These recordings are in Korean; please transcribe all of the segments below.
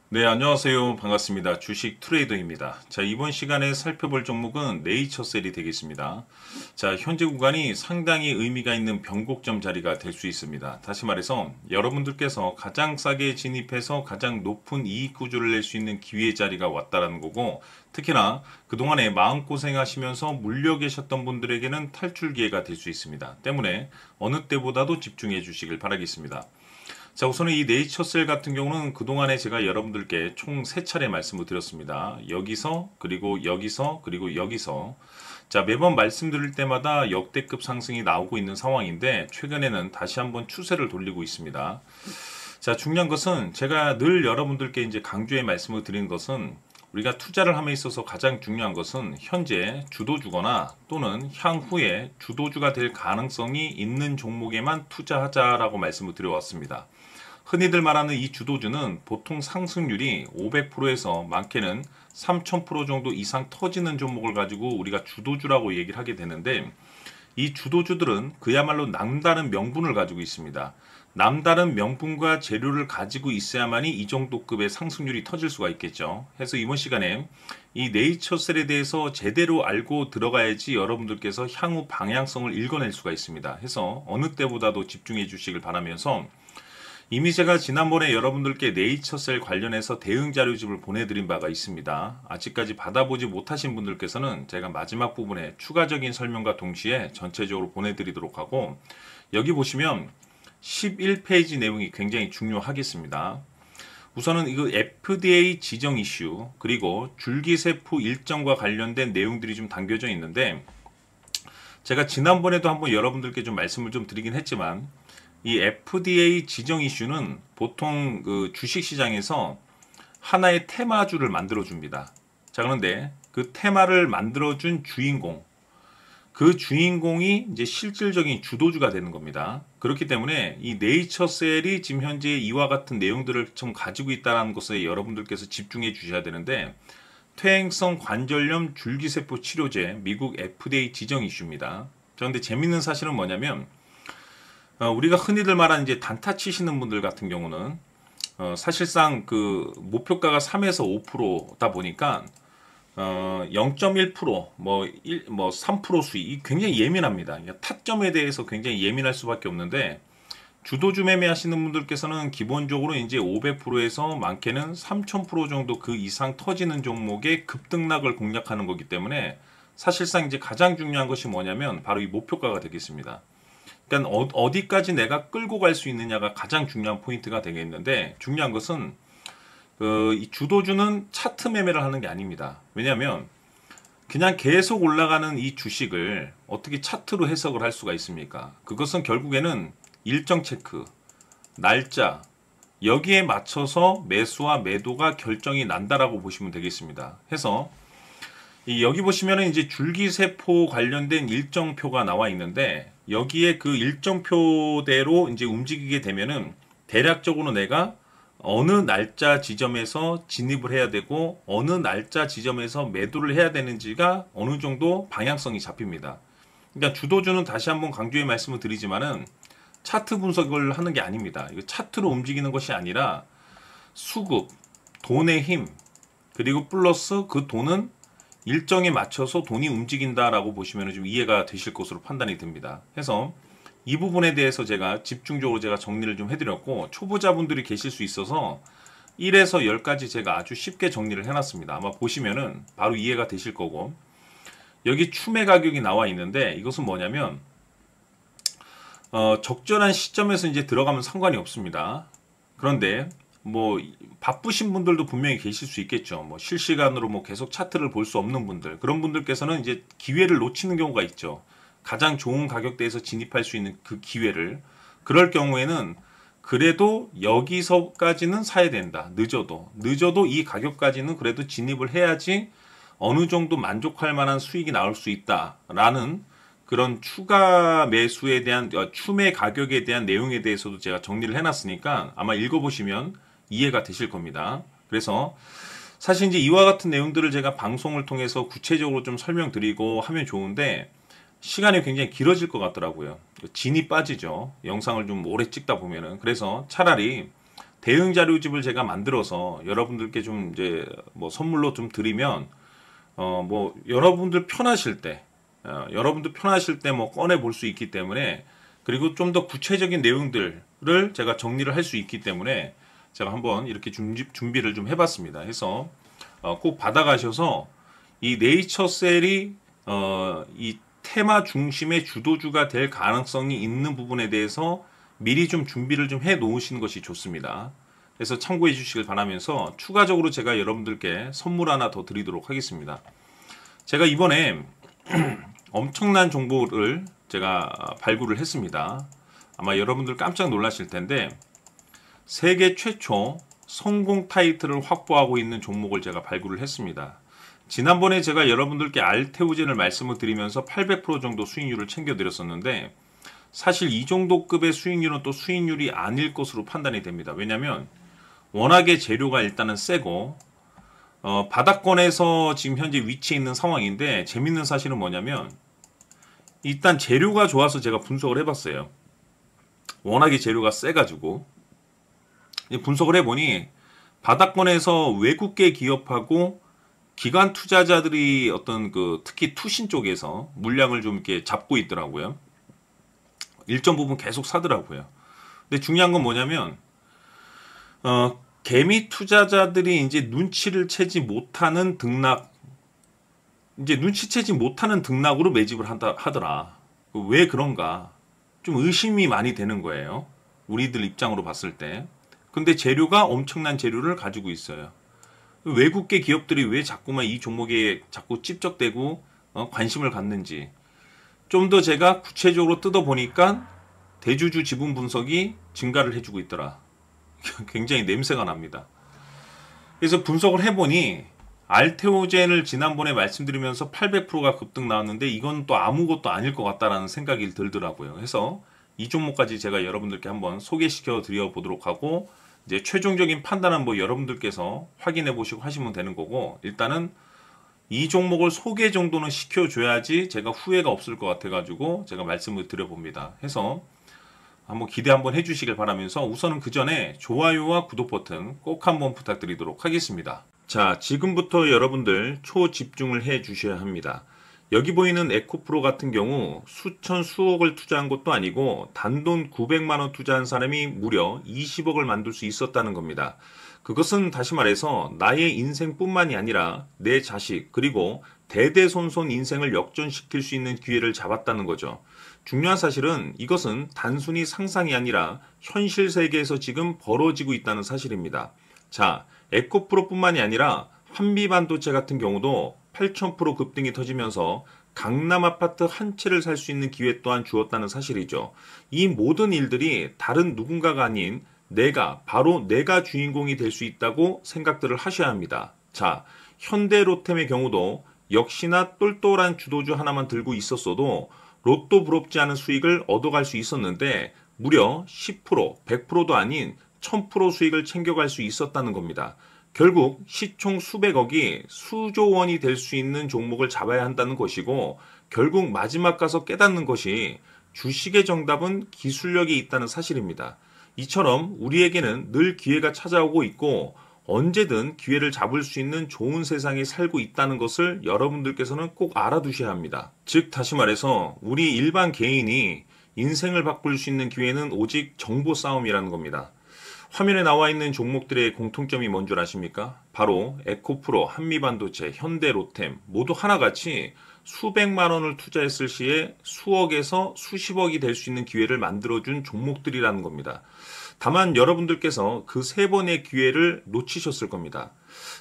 네, 안녕하세요. 반갑습니다. 주식 트레이더입니다. 자, 이번 시간에 살펴볼 종목은 네이처셀이 되겠습니다. 자, 현재 구간이 상당히 의미가 있는 변곡점 자리가 될 수 있습니다. 다시 말해서 여러분들께서 가장 싸게 진입해서 가장 높은 이익 구조를 낼 수 있는 기회 자리가 왔다라는 거고, 특히나 그동안에 마음고생 하시면서 물려 계셨던 분들에게는 탈출 기회가 될 수 있습니다. 때문에 어느 때보다도 집중해 주시길 바라겠습니다. 자, 우선은 이 네이처셀 같은 경우는 그동안에 제가 여러분들께 총 3차례 말씀을 드렸습니다. 여기서, 그리고 여기서, 그리고 여기서. 자, 매번 말씀드릴 때마다 역대급 상승이 나오고 있는 상황인데, 최근에는 다시 한번 추세를 돌리고 있습니다. 자, 중요한 것은 제가 늘 여러분들께 이제 강조의 말씀을 드리는 것은, 우리가 투자를 함에 있어서 가장 중요한 것은 현재 주도주거나 또는 향후에 주도주가 될 가능성이 있는 종목에만 투자하자라고 말씀을 드려왔습니다. 흔히들 말하는 이 주도주는 보통 상승률이 500%에서 많게는 3000% 정도 이상 터지는 종목을 가지고 우리가 주도주라고 얘기를 하게 되는데, 이 주도주들은 그야말로 남다른 명분을 가지고 있습니다. 남다른 명분과 재료를 가지고 있어야만이 이 정도 급의 상승률이 터질 수가 있겠죠. 그래서 이번 시간에 이 네이처셀에 대해서 제대로 알고 들어가야지 여러분들께서 향후 방향성을 읽어낼 수가 있습니다. 해서 어느 때보다도 집중해 주시길 바라면서, 이미 제가 지난번에 여러분들께 네이처셀 관련해서 대응 자료집을 보내드린 바가 있습니다. 아직까지 받아보지 못하신 분들께서는 제가 마지막 부분에 추가적인 설명과 동시에 전체적으로 보내드리도록 하고, 여기 보시면 11페이지 내용이 굉장히 중요하겠습니다. 우선은 이거 FDA 지정 이슈, 그리고 줄기세포 일정과 관련된 내용들이 좀 담겨져 있는데, 제가 지난번에도 한번 여러분들께 좀 말씀을 좀 드리긴 했지만, 이 FDA 지정 이슈는 보통 그 주식시장에서 하나의 테마주를 만들어줍니다. 자, 그런데 그 테마를 만들어준 주인공, 그 주인공이 이제 실질적인 주도주가 되는 겁니다. 그렇기 때문에 이 네이처셀이 지금 현재 이와 같은 내용들을 좀 가지고 있다는 것에 여러분들께서 집중해 주셔야 되는데, 퇴행성 관절염 줄기세포 치료제 미국 FDA 지정 이슈입니다. 그런데 재밌는 사실은 뭐냐면, 우리가 흔히들 말하는 이제 단타 치시는 분들 같은 경우는 사실상 그 목표가가 3에서 5%다 보니까 0.1% 뭐 3% 수익이 굉장히 예민합니다. 타점에 대해서 굉장히 예민할 수밖에 없는데, 주도주 매매하시는 분들께서는 기본적으로 이제 500%에서 많게는 3000% 정도 그 이상 터지는 종목의 급등락을 공략하는 거기 때문에, 사실상 이제 가장 중요한 것이 뭐냐면 바로 이 목표가가 되겠습니다. 그러니까 어디까지 내가 끌고 갈 수 있느냐가 가장 중요한 포인트가 되겠는데, 중요한 것은 이 주도주는 차트 매매를 하는 게 아닙니다. 왜냐하면 그냥 계속 올라가는 이 주식을 어떻게 차트로 해석을 할 수가 있습니까? 그것은 결국에는 일정 체크, 날짜, 여기에 맞춰서 매수와 매도가 결정이 난다라고 보시면 되겠습니다. 해서 여기 보시면은 이제 줄기세포 관련된 일정표가 나와 있는데, 여기에 그 일정표대로 이제 움직이게 되면은 대략적으로 내가 어느 날짜 지점에서 진입을 해야 되고 어느 날짜 지점에서 매도를 해야 되는지가 어느 정도 방향성이 잡힙니다. 그러니까 주도주는 다시 한번 강조의 말씀을 드리지만은 차트 분석을 하는 게 아닙니다. 이거 차트로 움직이는 것이 아니라 수급, 돈의 힘, 그리고 플러스 그 돈은 일정에 맞춰서 돈이 움직인다라고 보시면 좀 이해가 되실 것으로 판단이 듭니다. 그래서 이 부분에 대해서 제가 집중적으로 제가 정리를 좀 해드렸고, 초보자분들이 계실 수 있어서 1에서 10까지 제가 아주 쉽게 정리를 해놨습니다. 아마 보시면은 바로 이해가 되실 거고, 여기 추매 가격이 나와 있는데, 이것은 뭐냐면 적절한 시점에서 이제 들어가면 상관이 없습니다. 그런데 뭐 바쁘신 분들도 분명히 계실 수 있겠죠. 뭐 실시간으로 뭐 계속 차트를 볼 수 없는 분들, 그런 분들께서는 이제 기회를 놓치는 경우가 있죠. 가장 좋은 가격대에서 진입할 수 있는 그 기회를. 그럴 경우에는 그래도 여기서까지는 사야 된다. 늦어도 이 가격까지는 그래도 진입을 해야지 어느 정도 만족할 만한 수익이 나올 수 있다라는 그런 추가 매수에 대한 추매 가격에 대한 내용에 대해서도 제가 정리를 해놨으니까 아마 읽어보시면 이해가 되실 겁니다. 그래서 사실 이제 이와 같은 내용들을 제가 방송을 통해서 구체적으로 좀 설명드리고 하면 좋은데, 시간이 굉장히 길어질 것 같더라고요. 진이 빠지죠. 영상을 좀 오래 찍다 보면은. 그래서 차라리 대응 자료집을 제가 만들어서 여러분들께 좀 이제 뭐 선물로 좀 드리면 뭐 여러분들 편하실 때 뭐 꺼내 볼 수 있기 때문에, 그리고 좀 더 구체적인 내용들을 제가 정리를 할 수 있기 때문에 제가 한번 이렇게 준비를 좀 해봤습니다. 해서 꼭 받아가셔서 이 네이처셀이 이 테마 중심의 주도주가 될 가능성이 있는 부분에 대해서 미리 좀 준비를 좀 해 놓으시는 것이 좋습니다. 그래서 참고해 주시길 바라면서 추가적으로 제가 여러분들께 선물 하나 더 드리도록 하겠습니다. 제가 이번에 엄청난 정보를 제가 발굴을 했습니다. 아마 여러분들 깜짝 놀라실 텐데, 세계 최초 성공 타이틀을 확보하고 있는 종목을 제가 발굴을 했습니다. 지난번에 제가 여러분들께 알테오젠을 말씀을 드리면서 800% 정도 수익률을 챙겨드렸었는데, 사실 이 정도 급의 수익률은 또 수익률이 아닐 것으로 판단이 됩니다. 왜냐하면 워낙에 재료가 일단은 세고 바닥권에서 지금 현재 위치해 있는 상황인데, 재밌는 사실은 뭐냐면 일단 재료가 좋아서 제가 분석을 해봤어요. 워낙에 재료가 세가지고 분석을 해보니 바닥권에서 외국계 기업하고 기관 투자자들이 어떤 특히 투신 쪽에서 물량을 좀 이렇게 잡고 있더라고요. 일정 부분 계속 사더라고요. 근데 중요한 건 뭐냐면 개미 투자자들이 이제 눈치를 채지 못하는 등락으로 매집을 하더라. 왜 그런가? 좀 의심이 많이 되는 거예요. 우리들 입장으로 봤을 때. 근데 재료가 엄청난 재료를 가지고 있어요. 외국계 기업들이 왜 자꾸만 이 종목에 자꾸 찝적대고 관심을 갖는지 좀 더 제가 구체적으로 뜯어보니까 대주주 지분 분석이 증가를 해주고 있더라. 굉장히 냄새가 납니다. 그래서 분석을 해보니 알테오젠을 지난번에 말씀드리면서 800%가 급등 나왔는데 이건 또 아무것도 아닐 것 같다라는 생각이 들더라고요. 그래서 이 종목까지 제가 여러분들께 한번 소개시켜 드려 보도록 하고, 이제 최종적인 판단은 뭐 여러분들께서 확인해 보시고 하시면 되는 거고, 일단은 이 종목을 소개 정도는 시켜줘야지 제가 후회가 없을 것 같아가지고 제가 말씀을 드려봅니다. 해서 한번 기대 한번 해주시길 바라면서 우선은 그 전에 좋아요와 구독 버튼 꼭 한번 부탁드리도록 하겠습니다. 자, 지금부터 여러분들 초집중을 해 주셔야 합니다. 여기 보이는 에코프로 같은 경우 수천 수억을 투자한 것도 아니고 단돈 900만원 투자한 사람이 무려 20억을 만들 수 있었다는 겁니다. 그것은 다시 말해서 나의 인생뿐만이 아니라 내 자식 그리고 대대손손 인생을 역전시킬 수 있는 기회를 잡았다는 거죠. 중요한 사실은 이것은 단순히 상상이 아니라 현실 세계에서 지금 벌어지고 있다는 사실입니다. 자, 에코프로뿐만이 아니라 한미반도체 같은 경우도 8000% 급등이 터지면서 강남 아파트 한 채를 살 수 있는 기회 또한 주었다는 사실이죠. 이 모든 일들이 다른 누군가가 아닌 바로 내가 주인공이 될 수 있다고 생각들을 하셔야 합니다. 자, 현대로템의 경우도 역시나 똘똘한 주도주 하나만 들고 있었어도 로또 부럽지 않은 수익을 얻어갈 수 있었는데 무려 10%, 100%도 아닌 1000% 수익을 챙겨갈 수 있었다는 겁니다. 결국 시총 수백억이 수조 원이 될 수 있는 종목을 잡아야 한다는 것이고, 결국 마지막 가서 깨닫는 것이 주식의 정답은 기술력이 있다는 사실입니다. 이처럼 우리에게는 늘 기회가 찾아오고 있고 언제든 기회를 잡을 수 있는 좋은 세상에 살고 있다는 것을 여러분들께서는 꼭 알아두셔야 합니다. 즉 다시 말해서 우리 일반 개인이 인생을 바꿀 수 있는 기회는 오직 정보 싸움이라는 겁니다. 화면에 나와 있는 종목들의 공통점이 뭔 줄 아십니까? 바로 에코프로, 한미반도체, 현대로템 모두 하나같이 수백만 원을 투자했을 시에 수억에서 수십억이 될 수 있는 기회를 만들어준 종목들이라는 겁니다. 다만 여러분들께서 그 세 번의 기회를 놓치셨을 겁니다.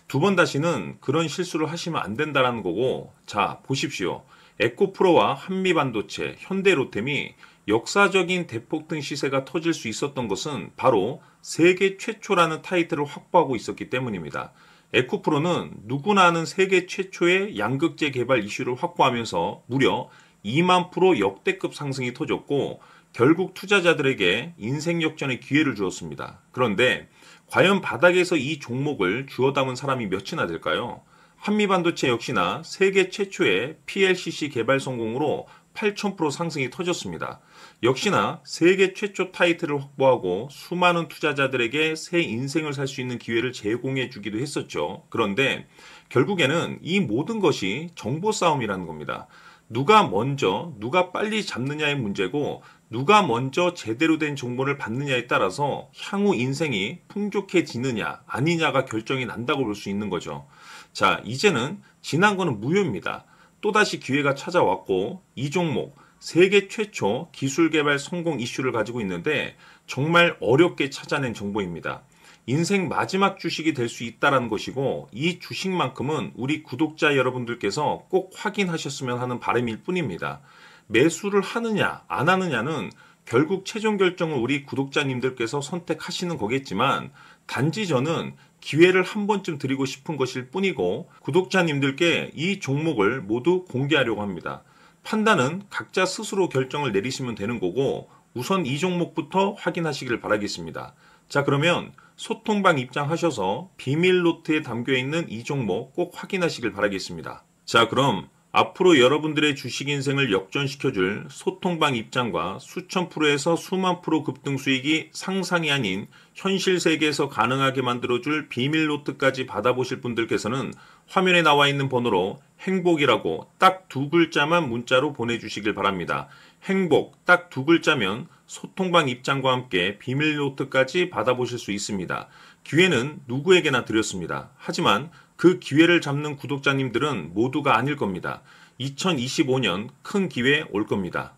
두 번 다시는 그런 실수를 하시면 안 된다는 거고, 자 보십시오. 에코프로와 한미반도체, 현대로템이 역사적인 대폭등 시세가 터질 수 있었던 것은 바로 세계 최초라는 타이틀을 확보하고 있었기 때문입니다. 에코프로는 누구나 아는 세계 최초의 양극재 개발 이슈를 확보하면서 무려 2만% 역대급 상승이 터졌고 결국 투자자들에게 인생 역전의 기회를 주었습니다. 그런데 과연 바닥에서 이 종목을 주워 담은 사람이 몇이나 될까요? 한미반도체 역시나 세계 최초의 PLCC 개발 성공으로 8,000% 상승이 터졌습니다. 역시나 세계 최초 타이틀을 확보하고 수많은 투자자들에게 새 인생을 살 수 있는 기회를 제공해 주기도 했었죠. 그런데 결국에는 이 모든 것이 정보 싸움이라는 겁니다. 누가 먼저, 누가 빨리 잡느냐의 문제고 누가 먼저 제대로 된 정보를 받느냐에 따라서 향후 인생이 풍족해지느냐 아니냐가 결정이 난다고 볼 수 있는 거죠. 자, 이제는 지난 거는 무효입니다. 또다시 기회가 찾아왔고 이 종목 세계 최초 기술 개발 성공 이슈를 가지고 있는데 정말 어렵게 찾아낸 정보입니다. 인생 마지막 주식이 될 수 있다는 것이고 이 주식만큼은 우리 구독자 여러분들께서 꼭 확인하셨으면 하는 바람일 뿐입니다. 매수를 하느냐 안 하느냐는 결국 최종 결정을 우리 구독자님들께서 선택하시는 거겠지만 단지 저는 기회를 한 번쯤 드리고 싶은 것일 뿐이고 구독자님들께 이 종목을 모두 공개하려고 합니다. 판단은 각자 스스로 결정을 내리시면 되는 거고 우선 이 종목부터 확인하시길 바라겠습니다. 자, 그러면 소통방 입장하셔서 비밀 노트에 담겨 있는 이 종목 꼭 확인하시길 바라겠습니다. 자, 그럼 앞으로 여러분들의 주식 인생을 역전시켜줄 소통방 입장과 수천 프로에서 수만 프로 급등 수익이 상상이 아닌 현실 세계에서 가능하게 만들어줄 비밀 노트까지 받아보실 분들께서는 화면에 나와 있는 번호로 행복이라고 딱 2글자만 문자로 보내주시길 바랍니다. 행복 딱 2글자면 소통방 입장과 함께 비밀 노트까지 받아보실 수 있습니다. 기회는 누구에게나 드렸습니다. 하지만 그 기회를 잡는 구독자님들은 모두가 아닐 겁니다. 2025년 큰 기회 올 겁니다.